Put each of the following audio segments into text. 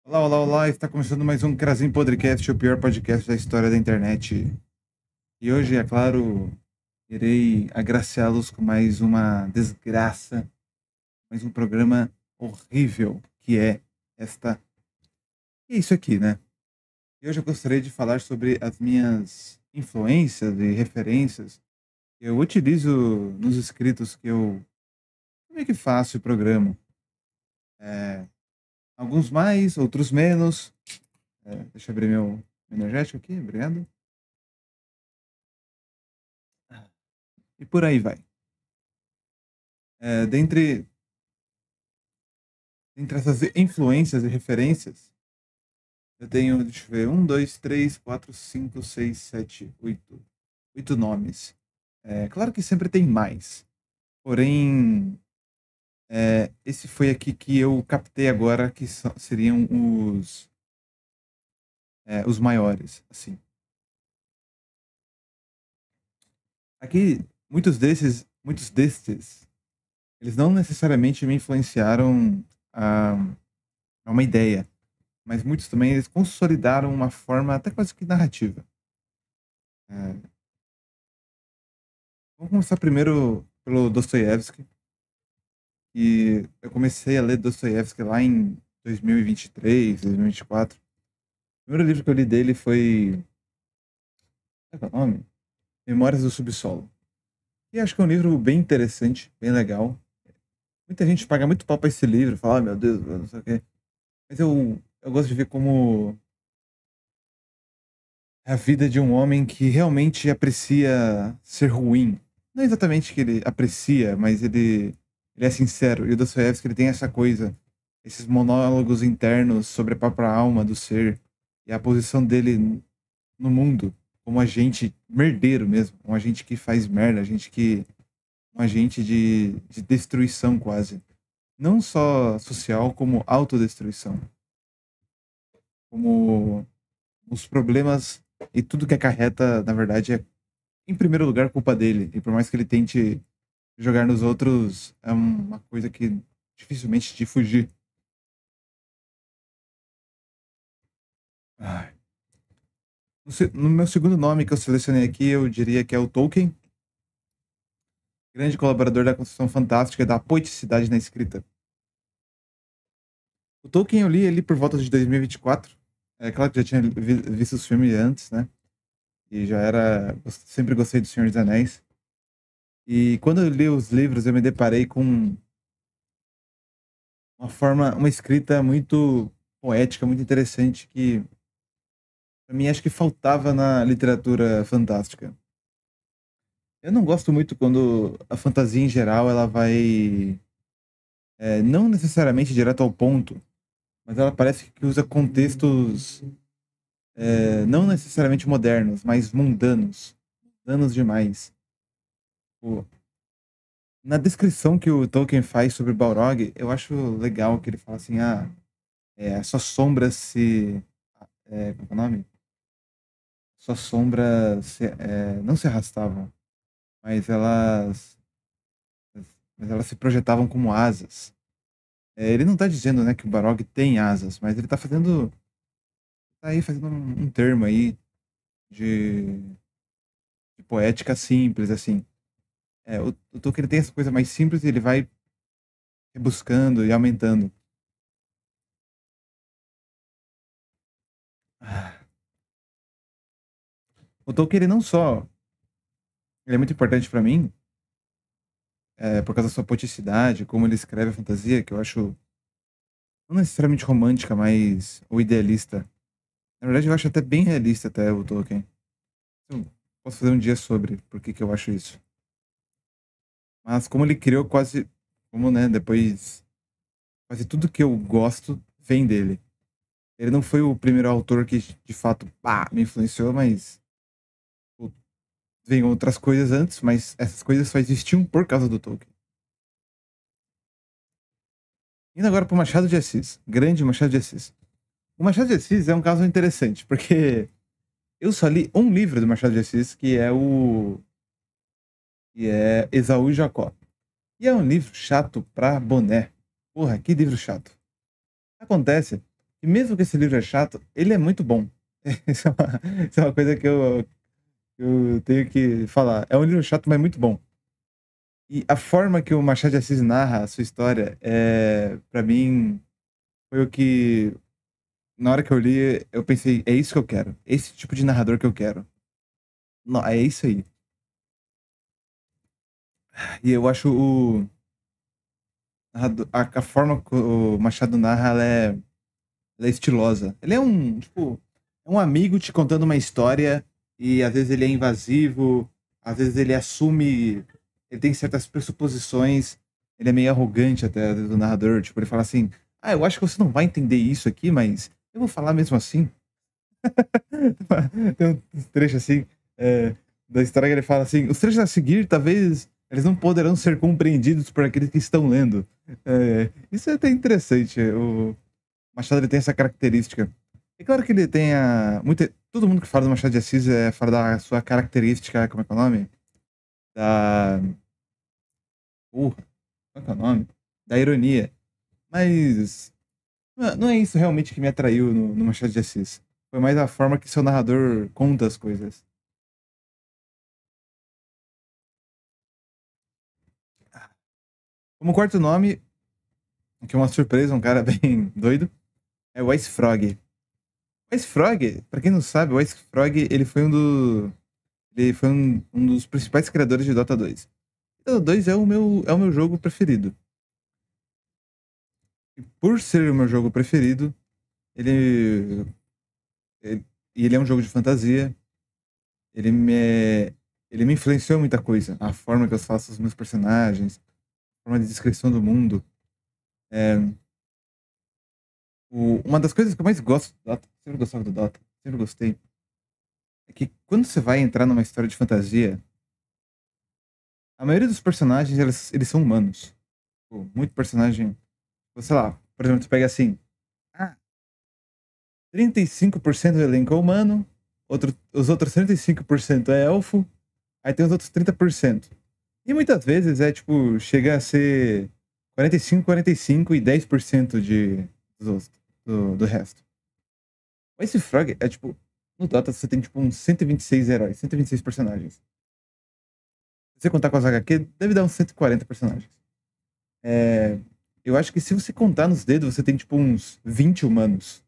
Olá, olá, olá! Está começando mais um Krasin Podcast, o pior podcast da história da internet. E hoje, é claro, irei agraciá-los com mais uma desgraça, mais um programa horrível, que é esta. É isso aqui, né? E hoje eu gostaria de falar sobre as minhas influências e referências que eu utilizo nos escritos que eu meio que faço e programo. É, alguns mais, outros menos. Deixa eu abrir meu energético aqui, obrigado. E por aí vai. Dentre essas influências e referências, eu tenho, deixa eu ver, um, dois, três, quatro, cinco, seis, sete, oito. Oito nomes. Claro que sempre tem mais. Porém, esse foi aqui que eu captei agora, que seriam os maiores, assim. Aqui, muitos destes, eles não necessariamente me influenciaram a, a uma ideia, mas muitos também eles consolidaram uma forma até quase que narrativa. É, Vamos começar primeiro pelo Dostoiévski. E eu comecei a ler Dostoiévski lá em 2023, 2024. O primeiro livro que eu li dele foi. Qual é o nome? Memórias do Subsolo. E acho que é um livro bem interessante, bem legal. Muita gente paga muito pau pra esse livro, fala, meu Deus, não sei o quê. Mas eu gosto de ver como é a vida de um homem que realmente aprecia ser ruim. Não exatamente que ele aprecia, mas ele é sincero. E o Dostoiévski, ele tem essa coisa, esses monólogos internos sobre a própria alma do ser e a posição dele no mundo como agente merdeiro mesmo, um agente que faz merda, um agente de destruição quase. Não só social, como autodestruição. Como os problemas e tudo que acarreta, na verdade, é, em primeiro lugar, culpa dele. E por mais que ele tente jogar nos outros, é uma coisa que dificilmente de fugir. Ai. No meu segundo nome que eu selecionei aqui, eu diria que é o Tolkien, grande colaborador da construção fantástica e da poeticidade na escrita. O Tolkien eu li ele por volta de 2024. É claro que já tinha visto os filmes antes, né? E já era. Sempre gostei do Senhor dos Anéis. E quando eu li os livros, eu me deparei com uma escrita muito poética, muito interessante, que pra mim acho que faltava na literatura fantástica. Eu não gosto muito quando a fantasia em geral ela vai não necessariamente direto ao ponto, mas ela parece que usa contextos não necessariamente modernos, mas mundanos, mundanos demais. Pô, na descrição que o Tolkien faz sobre Balrog, eu acho legal que ele fala assim, suas sombras se, como é o nome? Suas sombras não se arrastavam, mas elas se projetavam como asas. Ele não tá dizendo, né, que o Balrog tem asas, mas ele tá aí fazendo um termo aí de, de poética simples, assim. O Tolkien tem essa coisa mais simples e ele vai buscando e aumentando. Ah, o Tolkien, ele é muito importante pra mim, por causa da sua poeticidade, como ele escreve a fantasia, que eu acho não necessariamente romântica, mas ou idealista. Na verdade, eu acho até bem realista até o Tolkien. Eu posso fazer um dia sobre por que que eu acho isso. Mas como ele criou como, né, depois, quase tudo que eu gosto vem dele. Ele não foi o primeiro autor que, de fato, pá, me influenciou, mas pô, vem outras coisas antes, mas essas coisas só existiam por causa do Tolkien. Indo agora pro Machado de Assis, grande Machado de Assis. O Machado de Assis é um caso interessante, porque eu só li um livro do Machado de Assis, que é Esaú e Jacó. E é um livro chato pra boné. Porra, que livro chato. Acontece E mesmo que esse livro é chato, ele é muito bom. Isso é uma coisa que eu tenho que falar. É um livro chato, mas muito bom. E a forma que o Machado de Assis narra a sua história, para mim, foi o que, na hora que eu li, eu pensei, é isso que eu quero. Esse tipo de narrador que eu quero. Não, é isso aí. E eu acho a forma que o Machado narra, ela é estilosa. Ele é tipo, é um amigo te contando uma história e às vezes ele é invasivo, às vezes ele assume, ele tem certas pressuposições, ele é meio arrogante até, às vezes, o narrador, tipo, ele fala assim, eu acho que você não vai entender isso aqui, mas eu vou falar mesmo assim. Tem uns trechos assim, é, da história que ele fala assim, os trechos a seguir, talvez, eles não poderão ser compreendidos por aqueles que estão lendo. Isso é até interessante, Machado ele tem essa característica. É claro que ele tem todo mundo que fala do Machado de Assis fala da sua característica, como é que é o nome? Da. Porra, como é que é o nome? Da ironia. Mas. Não é isso realmente que me atraiu no Machado de Assis. Foi mais a forma que seu narrador conta as coisas. Como quarto nome, que é uma surpresa, um cara bem doido, é o Ice Frog. O Ice Frog, pra quem não sabe, o Ice Frog ele foi um dos principais criadores de Dota 2. Dota 2 é o meu jogo preferido. E por ser o meu jogo preferido, ele, ele é um jogo de fantasia. Ele me, ele me influenciou muita coisa. A forma que eu faço os meus personagens, a forma de descrição do mundo. É, uma das coisas que eu mais gosto do Dota, sempre gostava do Dota, sempre gostei, é que quando você vai entrar numa história de fantasia, a maioria dos personagens, eles são humanos. Pô, muito personagem. Sei lá, por exemplo, tu pega assim. Ah, 35% do elenco é humano, os outros 35% é elfo, aí tem os outros 30%. E muitas vezes tipo, chega a ser 45, 45 e 10% do resto. Esse Frog é tipo, no Dota você tem tipo uns 126 heróis, 126 personagens. Se você contar com as HQ, deve dar uns 140 personagens. É, eu acho que se você contar nos dedos, você tem tipo uns 20 humanos.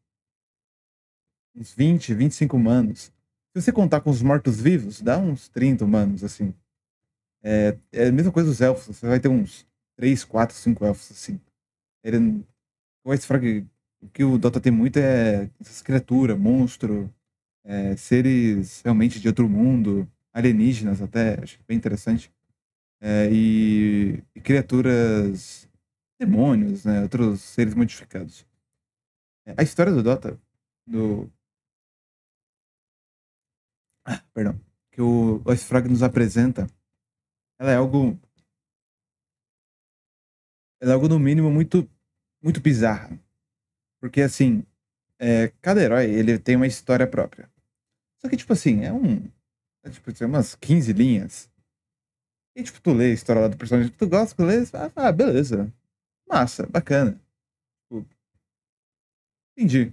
Uns 20, 25 humanos. Se você contar com os mortos-vivos, dá uns 30 humanos, assim. É a mesma coisa dos elfos. Você vai ter uns 3, 4, 5 elfos, assim. O Ice Frog, o que o Dota tem muito é essas criaturas, monstro, seres realmente de outro mundo, alienígenas até, acho bem interessante. E criaturas, demônios, né? Outros seres modificados. A história do Dota, do. Perdão. Que o Ice Frog nos apresenta, ela é algo ela é algo no mínimo muito, muito bizarra. Porque, assim, cada herói, ele tem uma história própria. Só que, tipo assim, tipo, tem umas 15 linhas. E, tipo, tu lê a história lá do personagem que tu gosta, tu lê, você fala, beleza. Massa, bacana. Tipo, entendi.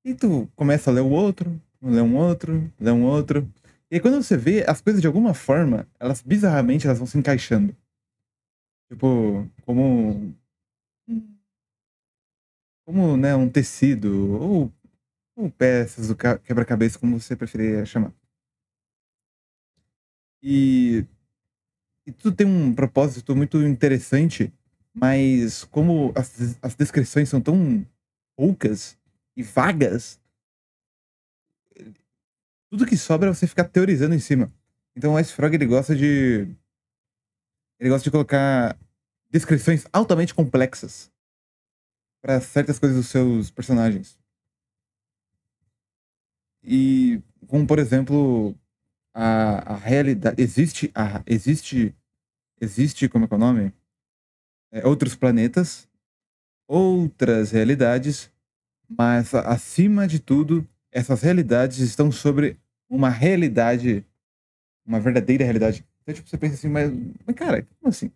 E tu começa a ler o outro, lê um outro, lê um outro. E aí, quando você vê, as coisas de alguma forma, elas bizarramente elas vão se encaixando. Tipo, como, né, um tecido, ou peças do quebra-cabeça, como você preferir chamar. E, e tudo tem um propósito muito interessante, mas como as descrições são tão poucas e vagas, tudo que sobra é você ficar teorizando em cima. Então o Ice Frog ele gosta de colocar descrições altamente complexas para certas coisas dos seus personagens. E como por exemplo, a realidade existe como é que é o nome? Outros planetas, outras realidades, mas acima de tudo, essas realidades estão sobre uma realidade, uma verdadeira realidade. Então, tipo, você pensa assim, mas cara, como assim?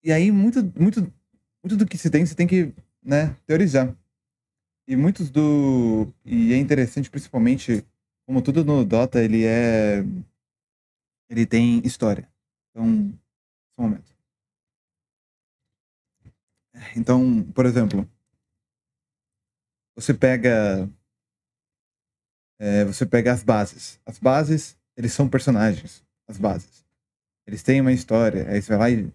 E aí, muito, muito, muito do que se tem, você tem que né, teorizar. E é interessante, principalmente, como tudo no Dota, ele tem história. Então, só um momento. Então, por exemplo, você pega, você pega as bases. As bases, eles são personagens. As bases. Eles têm uma história. Aí você vai lá e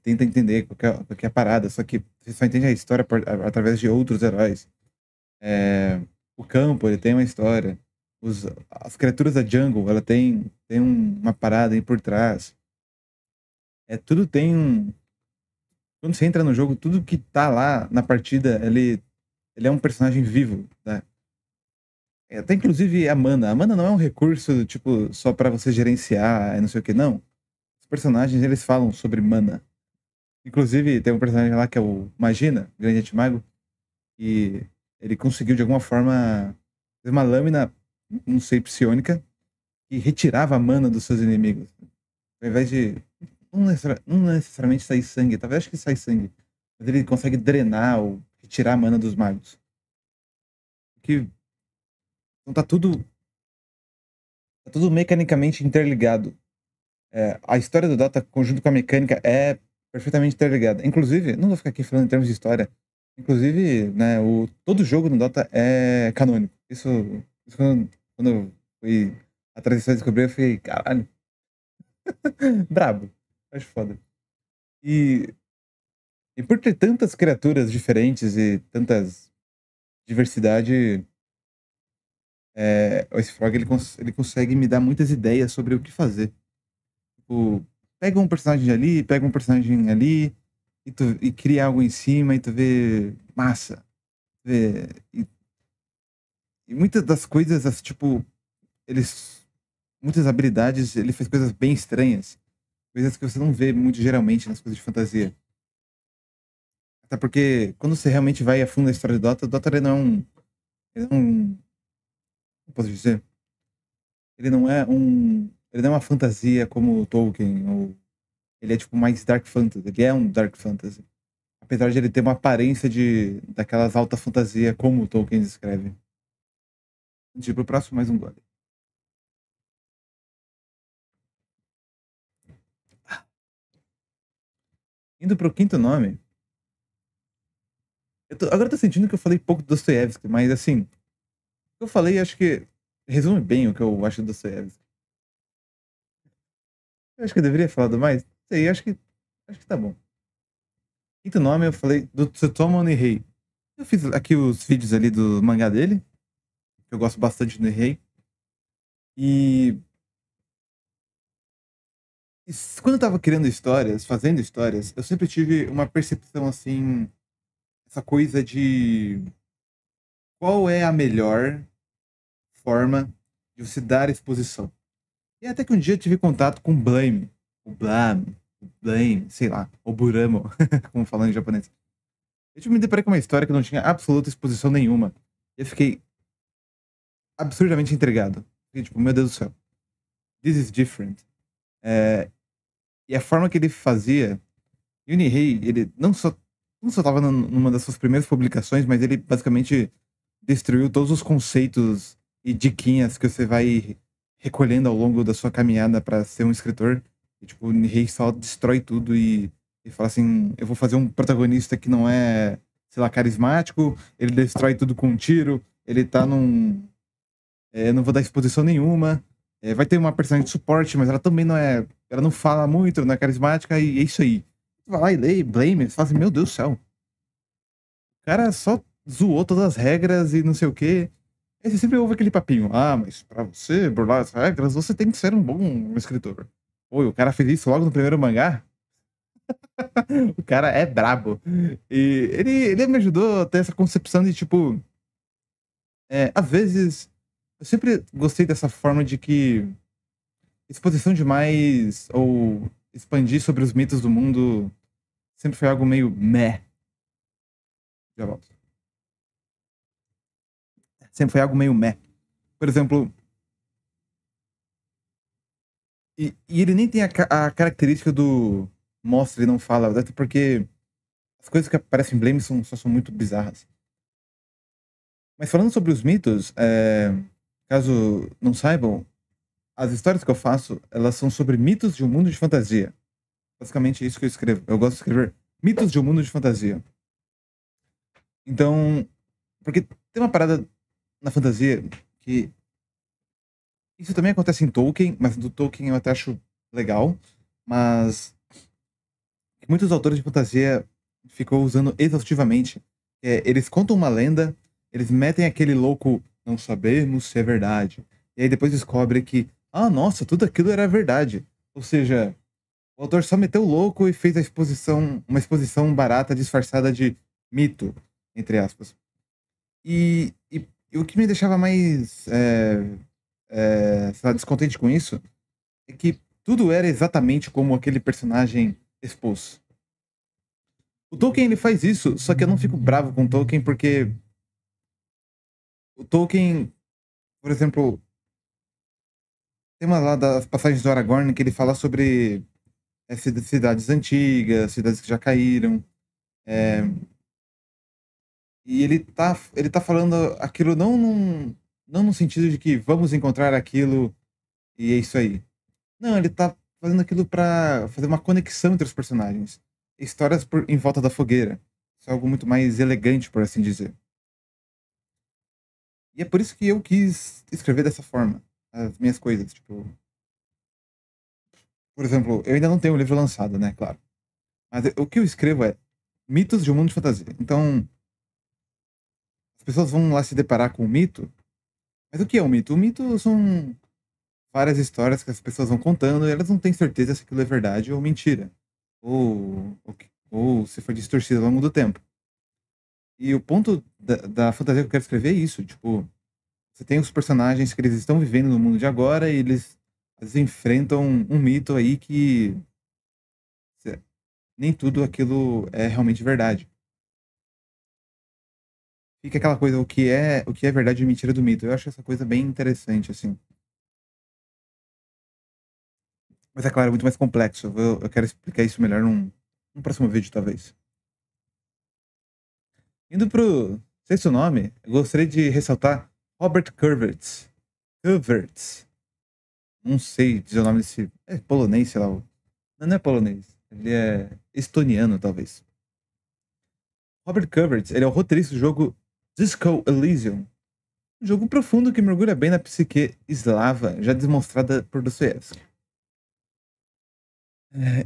tenta entender qual que é a parada. Só que você só entende a história através de outros heróis. É, o campo, ele tem uma história. As criaturas da jungle, ela tem uma parada aí por trás. Tudo tem um. Quando você entra no jogo, tudo que tá lá na partida, ele é um personagem vivo, né? Até inclusive a mana. A mana não é um recurso, tipo, só pra você gerenciar e não sei o que, não. Os personagens, eles falam sobre mana. Inclusive, tem um personagem lá que é o Magina, Grande Antimago, e ele conseguiu, de alguma forma, fazer uma lâmina, não sei, psionica, que retirava a mana dos seus inimigos. Ao invés de. Não necessariamente sair sangue, talvez acho que sai sangue. Mas ele consegue drenar ou retirar a mana dos magos. Que, então tá tudo mecanicamente interligado. A história do Dota, conjunto com a mecânica, é perfeitamente interligada. Inclusive, não vou ficar aqui falando em termos de história. Inclusive, né, todo jogo no Dota é canônico. Isso quando eu fui atrás disso, eu descobri, eu falei, caralho, brabo. Acho foda. E, e por ter tantas criaturas diferentes e tantas diversidade, o Frog ele consegue me dar muitas ideias sobre o que fazer. Tipo, pega um personagem ali, pega um personagem ali, e cria algo em cima, e tu vê massa. Vê, e muitas das coisas, tipo, eles. Muitas habilidades, ele fez coisas bem estranhas. Coisas que você não vê muito geralmente nas coisas de fantasia. Até porque quando você realmente vai a fundo na história do Dota, o Dota ele não é um. Ele não é um. Como posso dizer? Ele não é um. Ele não é uma fantasia como o Tolkien, ou ele é tipo mais Dark Fantasy. Ele é um Dark Fantasy. Apesar de ele ter uma aparência daquelas alta fantasia como o Tolkien escreve. Antes de ir pro próximo, mais um gole. Indo pro quinto nome. Agora eu tô sentindo que eu falei pouco do Dostoiévski, mas assim, o que eu falei acho que resume bem o que eu acho do Dostoiévski. Eu acho que eu deveria falar do mais. Sei, acho que tá bom. Quinto nome eu falei do Tsutomu Nihei. Eu fiz aqui os vídeos ali do mangá dele, que eu gosto bastante do Nihei. E, quando eu tava criando histórias, fazendo histórias, eu sempre tive uma percepção assim, essa coisa de qual é a melhor forma de você dar exposição. E até que um dia eu tive contato com o Blame, sei lá, o Buramo, como falando em japonês. Eu me deparei com uma história que não tinha absoluta exposição nenhuma. Eu fiquei absurdamente intrigado. Fiquei tipo, meu Deus do céu, this is different. É, e a forma que ele fazia, Yunihei, ele não só tava numa das suas primeiras publicações, mas ele basicamente destruiu todos os conceitos e diquinhas que você vai recolhendo ao longo da sua caminhada para ser um escritor. E, tipo, o Nihei só destrói tudo e fala assim: eu vou fazer um protagonista que não é, sei lá, carismático, ele destrói tudo com um tiro, ele tá num. Não vou dar exposição nenhuma. Vai ter uma personagem de suporte, mas ela também não é. Ela não fala muito, não é carismática, e é isso aí. Você vai lá e lê, Blame, você fala assim: meu Deus do céu. O cara só zoou todas as regras e não sei o quê. Aí você sempre ouve aquele papinho. Ah, mas pra você burlar as regras, você tem que ser um bom escritor. Oi, o cara fez isso logo no primeiro mangá? O cara é brabo. E ele me ajudou a ter essa concepção de, tipo... às vezes, eu sempre gostei dessa forma de que exposição demais ou expandir sobre os mitos do mundo sempre foi algo meio meh. Já volto. Sempre foi algo meio meh. Por exemplo, e ele nem tem a característica do mostra e não fala, até porque as coisas que aparecem em Blame são muito bizarras. Mas falando sobre os mitos, caso não saibam, as histórias que eu faço, elas são sobre mitos de um mundo de fantasia. Basicamente é isso que eu escrevo. Eu gosto de escrever mitos de um mundo de fantasia. Então, porque tem uma parada na fantasia que isso também acontece em Tolkien, mas do Tolkien eu até acho legal, mas que muitos autores de fantasia ficou usando exaustivamente. Eles contam uma lenda, eles metem aquele louco, não sabemos se é verdade. E aí depois descobre que, ah, nossa, tudo aquilo era verdade. Ou seja, o autor só meteu o louco e fez uma exposição barata disfarçada de mito, entre aspas. E o que me deixava mais, sei lá, descontente com isso é que tudo era exatamente como aquele personagem expôs. O Tolkien ele faz isso, só que eu não fico bravo com o Tolkien porque o Tolkien, por exemplo, tem uma lá das passagens do Aragorn que ele fala sobre cidades antigas, cidades que já caíram. é, e ele tá falando aquilo não no sentido de que vamos encontrar aquilo e é isso aí. Não, ele tá fazendo aquilo pra fazer uma conexão entre os personagens. Histórias em volta da fogueira. Isso é algo muito mais elegante, por assim dizer. E é por isso que eu quis escrever dessa forma as minhas coisas. Tipo, por exemplo, eu ainda não tenho o livro lançado, né? Claro. Mas o que eu escrevo é mitos de um mundo de fantasia. Então, as pessoas vão lá se deparar com o mito. Mas o que é um mito? O mito são várias histórias que as pessoas vão contando e elas não têm certeza se aquilo é verdade ou mentira. Ou se foi distorcido ao longo do tempo. E o ponto da fantasia que eu quero escrever é isso. Tipo, você tem os personagens que eles estão vivendo no mundo de agora e eles enfrentam um mito aí que nem tudo aquilo é realmente verdade. Fica aquela coisa, o que é verdade e mentira do mito. Eu acho essa coisa bem interessante, assim. Mas é claro, é muito mais complexo. Eu quero explicar isso melhor num próximo vídeo, talvez. Indo pro sexto nome, eu gostaria de ressaltar Robert Kurwitz. Kurwitz. Não sei dizer o nome desse. É polonês, sei lá. Não é polonês. Ele é estoniano, talvez. Robert Kurwitz, ele é o roteirista do jogo Disco Elysium. Um jogo profundo que mergulha bem na psique eslava, já demonstrada por Dostoiévski.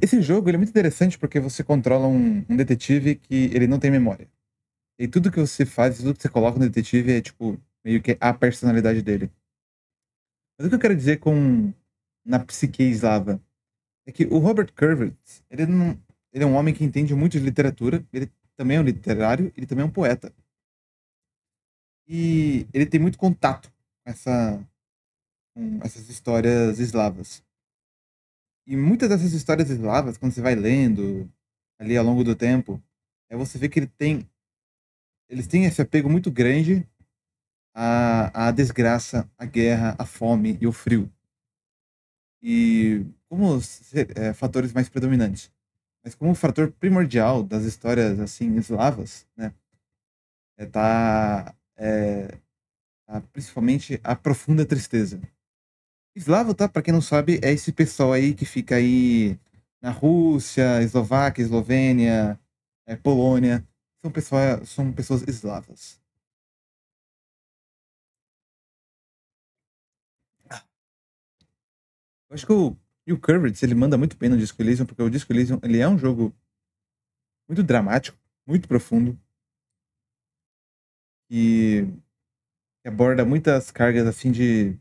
Esse jogo ele é muito interessante porque você controla um detetive que ele não tem memória. E tudo que você faz, tudo que você coloca no detetive é tipo meio que a personalidade dele. Mas o que eu quero dizer com na psique eslava é que o Robert Kurwitz, ele é um homem que entende muito de literatura, ele também é um literário, ele também é um poeta. E ele tem muito contato com essas histórias eslavas. E muitas dessas histórias eslavas, quando você vai lendo ali ao longo do tempo, você vê que eles têm esse apego muito grande à desgraça, à guerra, à fome e ao frio. E como fatores mais predominantes. Mas como fator primordial das histórias assim eslavas, né, tá principalmente a profunda tristeza. Eslavo, tá? Pra quem não sabe, é esse pessoal aí que fica aí na Rússia, Eslováquia, Eslovênia, Polônia. São pessoas eslavas. Eu acho que o Kurwitz, ele manda muito bem no Disco Elysium, porque o Disco Elysium, ele é um jogo muito dramático, muito profundo, e que aborda muitas cargas, assim, de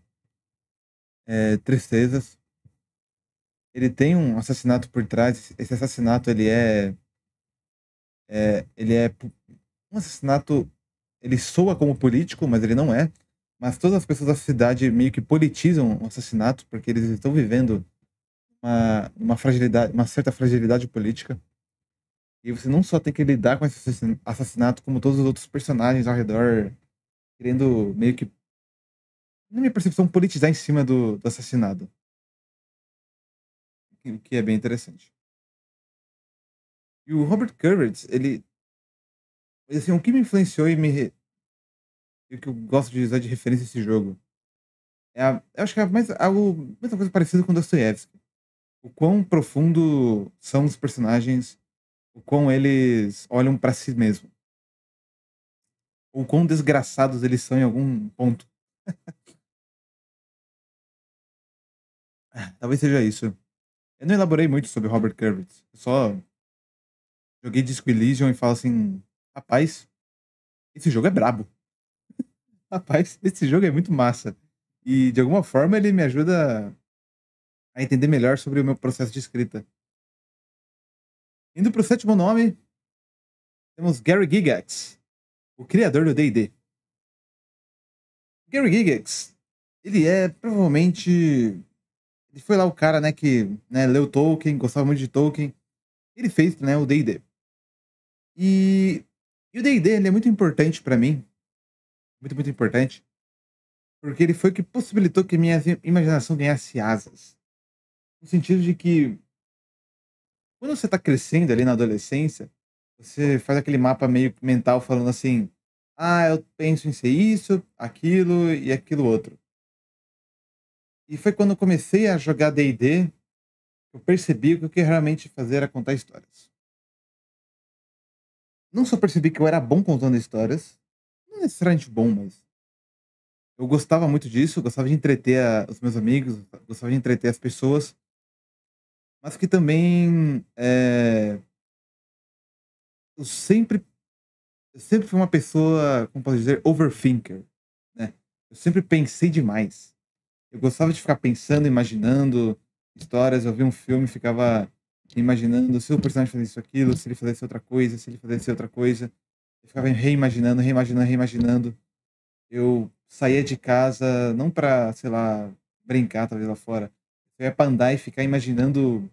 tristezas. Ele tem um assassinato por trás. Esse assassinato, um assassinato, ele soa como político, mas ele não é. Mas todas as pessoas da cidade meio que politizam o assassinato, porque eles estão vivendo uma fragilidade, uma certa fragilidade política. E você não só tem que lidar com esse assassinato, como todos os outros personagens ao redor, querendo meio que, na minha percepção, politizar em cima do assassinado. O que é bem interessante. E o Robert Kurtz, ele, assim, o que me influenciou e o que eu gosto de usar de referência esse jogo eu acho que é mais algo, mesma coisa parecida com Dostoiévski. O quão profundo são os personagens, o quão eles olham pra si mesmo, o quão desgraçados eles são em algum ponto. Talvez seja isso. Eu não elaborei muito sobre Robert Kurtz. Eu só joguei Disco Elysium e falo assim, rapaz, esse jogo é brabo. Rapaz, esse jogo é muito massa. E de alguma forma ele me ajuda a entender melhor sobre o meu processo de escrita. Indo pro sétimo nome, temos Gary Gygax, o criador do D&D. Gary Gygax, ele é provavelmente... Ele foi lá o cara, né, que né, leu Tolkien, gostava muito de Tolkien. Ele fez, né, o D&D. E, e o D&D, ele é muito importante pra mim. Muito, muito importante. Porque ele foi o que possibilitou que minha imaginação ganhasse asas. No sentido de que, quando você tá crescendo ali na adolescência, você faz aquele mapa meio que mental falando assim: ah, eu penso em ser isso, aquilo e aquilo outro. E foi quando eu comecei a jogar D&D que eu percebi que o que eu realmente fazer era contar histórias. Não só percebi que eu era bom contando histórias, não necessariamente bom, mas eu gostava muito disso, eu gostava de entreter os meus amigos, gostava de entreter as pessoas, mas que também eu sempre, eu sempre fui uma pessoa, como posso dizer, overthinker, né? Eu sempre pensei demais. Eu gostava de ficar pensando, imaginando histórias. Eu via um filme, ficava imaginando se o personagem fazia isso, aquilo, se ele fizesse outra coisa, se ele fizesse outra coisa. Eu ficava reimaginando, reimaginando, reimaginando. Eu saía de casa não pra, sei lá, brincar, talvez lá fora. Eu ia pra andar e ficar imaginando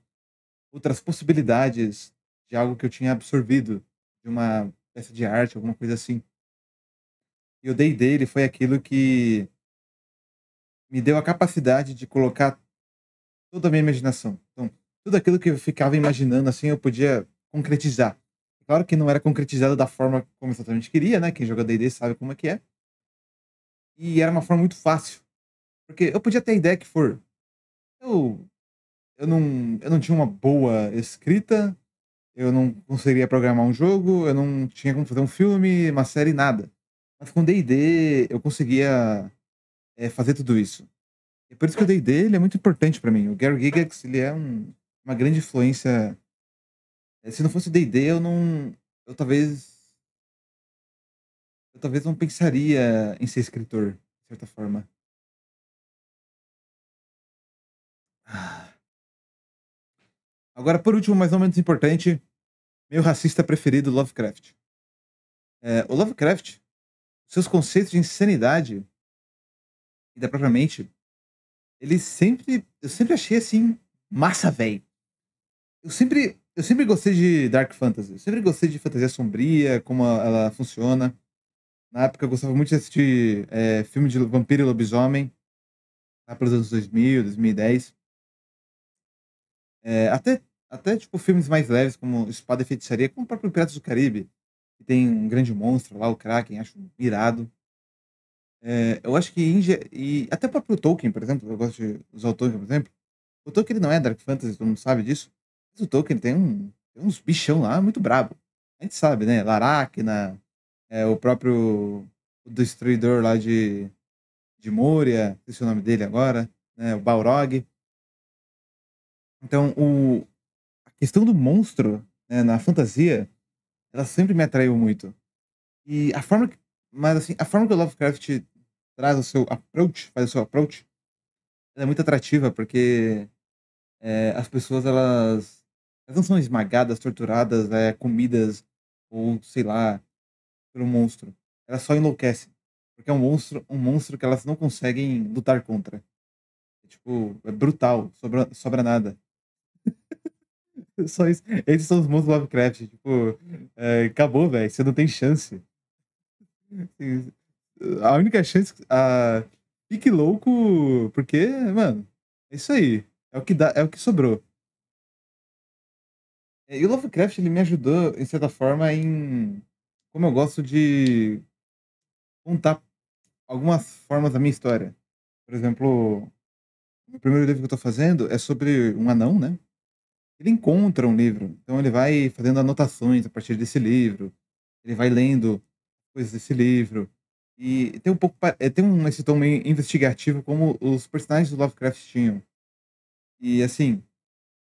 outras possibilidades de algo que eu tinha absorvido, de uma peça de arte, alguma coisa assim. E o D&D, ele foi aquilo que me deu a capacidade de colocar toda a minha imaginação. Então, tudo aquilo que eu ficava imaginando, assim, eu podia concretizar. Claro que não era concretizado da forma como eu exatamente queria, né? Quem joga D&D sabe como é que é. E era uma forma muito fácil. Porque eu podia ter a ideia que for. Eu, eu não tinha uma boa escrita, eu não conseguiria programar um jogo, eu não tinha como fazer um filme, uma série, nada. Mas com D&D eu conseguia fazer tudo isso. E por isso que o D&D ele é muito importante pra mim. O Gary Gygax, ele é uma grande influência. Se não fosse o D&D, eu talvez não pensaria em ser escritor, de certa forma. Ah. Agora, por último, mas não menos importante, meu racista preferido, Lovecraft. O Lovecraft, seus conceitos de insanidade e da própria mente, eu sempre achei assim, massa, velho. Eu sempre gostei de Dark Fantasy, eu sempre gostei de fantasia sombria, como ela funciona. Na época eu gostava muito de assistir filme de vampiro e lobisomem, lá pelos anos 2000, 2010. É, até, tipo, filmes mais leves, como Espada e Feitiçaria, como o próprio Piratas do Caribe, que tem um grande monstro lá, o Kraken, acho irado. Eu acho que, e até o próprio Tolkien, por exemplo, eu gosto de usar o Tolkien, por exemplo. O Tolkien ele não é Dark Fantasy, todo mundo sabe disso. Mas o Tolkien tem tem uns bichão lá muito brabo. A gente sabe, né? Laracna, o próprio o Destruidor lá de Moria, esqueci o nome dele agora, né? O Balrog. Então, a questão do monstro, né, na fantasia, ela sempre me atraiu muito. E a forma que, mas assim, a forma que o Lovecraft traz o seu approach, faz o seu approach, ela é muito atrativa porque as pessoas elas não são esmagadas, torturadas, comidas ou sei lá por um monstro. Elas só enlouquecem porque é um monstro que elas não conseguem lutar contra. Tipo, é brutal, sobra nada. Só isso. Esses são os monstros do Lovecraft. Tipo, acabou, velho. Você não tem chance. Assim, a única chance. Fique louco, porque, mano, é isso aí. É o que dá, é o que sobrou. E o Lovecraft, ele me ajudou, em certa forma, em como eu gosto de contar algumas formas da minha história. Por exemplo, o primeiro livro que eu tô fazendo é sobre um anão, né? Ele encontra um livro, então ele vai fazendo anotações a partir desse livro, ele vai lendo coisas desse livro, e tem um pouco tem esse tom meio investigativo como os personagens do Lovecraft tinham. E, assim,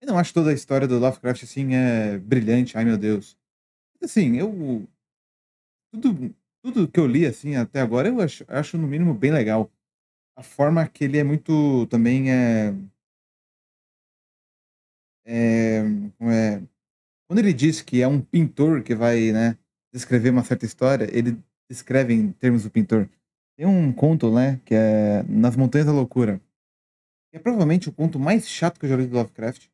eu não acho toda a história do Lovecraft, assim, brilhante, ai meu Deus. Assim, eu tudo tudo que eu li, assim, até agora eu acho no mínimo bem legal. A forma que ele é muito também, eh, como é quando ele diz que é um pintor que vai, né, descrever uma certa história, ele descreve em termos do pintor. Tem um conto, né, que é Nas Montanhas da Loucura, que é provavelmente o conto mais chato que eu já li do Lovecraft.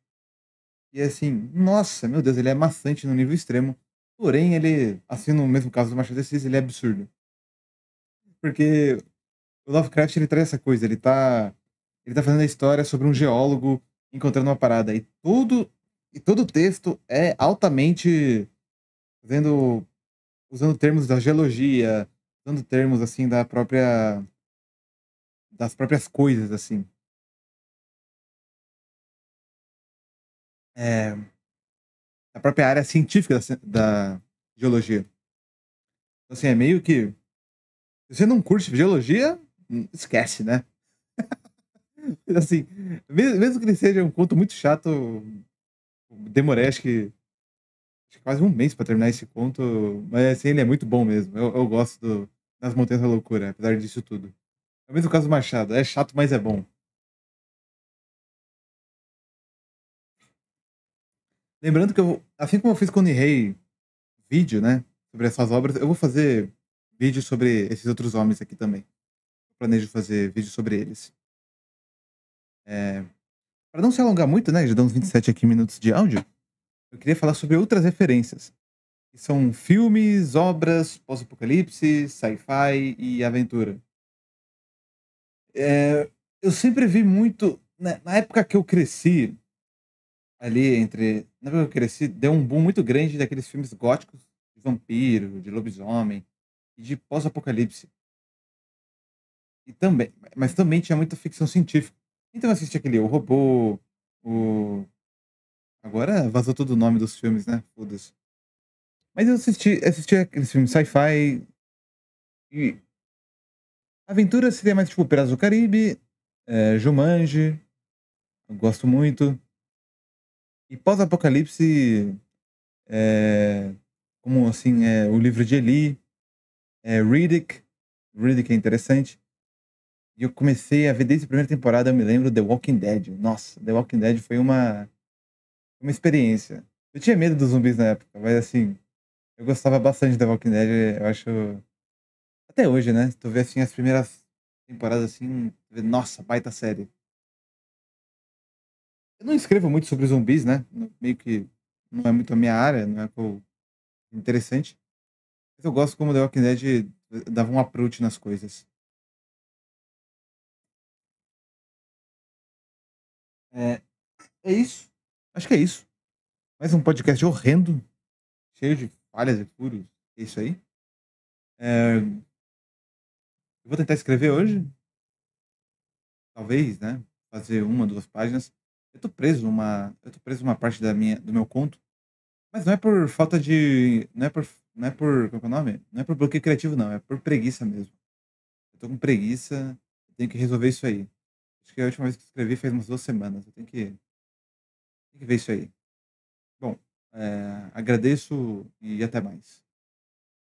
E assim, nossa, meu Deus, ele é maçante no nível extremo. Porém, ele, assim, no mesmo caso do Machado de Assis, ele é absurdo. Porque o Lovecraft, ele traz essa coisa, ele tá fazendo a história sobre um geólogo encontrando uma parada, e todo o texto é altamente fazendo usando termos da geologia, usando termos, assim, das próprias coisas, assim. Eh, da própria área científica da geologia. Então, assim, é meio que se você não curte geologia, esquece, né. Assim, mesmo que ele seja um conto muito chato, demorei acho que quase um mês pra terminar esse conto, mas, assim, ele é muito bom mesmo. Eu gosto das Montanhas da Loucura, apesar disso tudo. É o mesmo caso do Machado, é chato, mas é bom. Lembrando que assim como eu fiz com o Nihei vídeo, né, sobre essas obras, eu vou fazer vídeo sobre esses outros homens aqui também. Planejo fazer vídeo sobre eles. Eh, pra não se alongar muito, né, já dá uns 27 aqui minutos de áudio, eu queria falar sobre outras referências, que são filmes, obras, pós-apocalipse, sci-fi e aventura. Eu sempre vi muito na época que eu cresci, ali entre na época que eu cresci, deu um boom muito grande daqueles filmes góticos, de vampiro, de lobisomem e de pós-apocalipse. E também mas também tinha muita ficção científica. Então eu assisti aquele O Robô, o agora vazou todo o nome dos filmes, né, foda-se. Mas eu assisti aqueles filmes sci-fi e aventura seria mais tipo Piratas do Caribe, Jumanji, eu gosto muito. E pós-apocalipse, como assim, o livro de Eli, Riddick, Riddick é interessante. E eu comecei a ver desde a primeira temporada, eu me lembro, The Walking Dead. Nossa, The Walking Dead foi uma experiência. Eu tinha medo dos zumbis na época, mas assim, eu gostava bastante de The Walking Dead, eu acho até hoje, né, se tu vê, assim, as primeiras temporadas, assim, tu vê, nossa, baita série. Eu não escrevo muito sobre zumbis, né, meio que não é muito a minha área, não é que eu interessante, mas eu gosto como The Walking Dead dava um approach nas coisas. É, é isso. Acho que é isso. Mais um podcast horrendo, cheio de falhas e furos. É isso aí. Eu vou tentar escrever hoje, talvez, né, fazer uma, 2 páginas. Eu tô preso numa parte do meu conto, mas não é por falta de não é por como é que é o nome? Não é por bloqueio criativo não, é por preguiça mesmo. Eu tô com preguiça, eu tenho que resolver isso aí. Acho que a última vez que eu escrevi faz umas 2 semanas, eu tenho que ver isso aí. Bom, agradeço e até mais.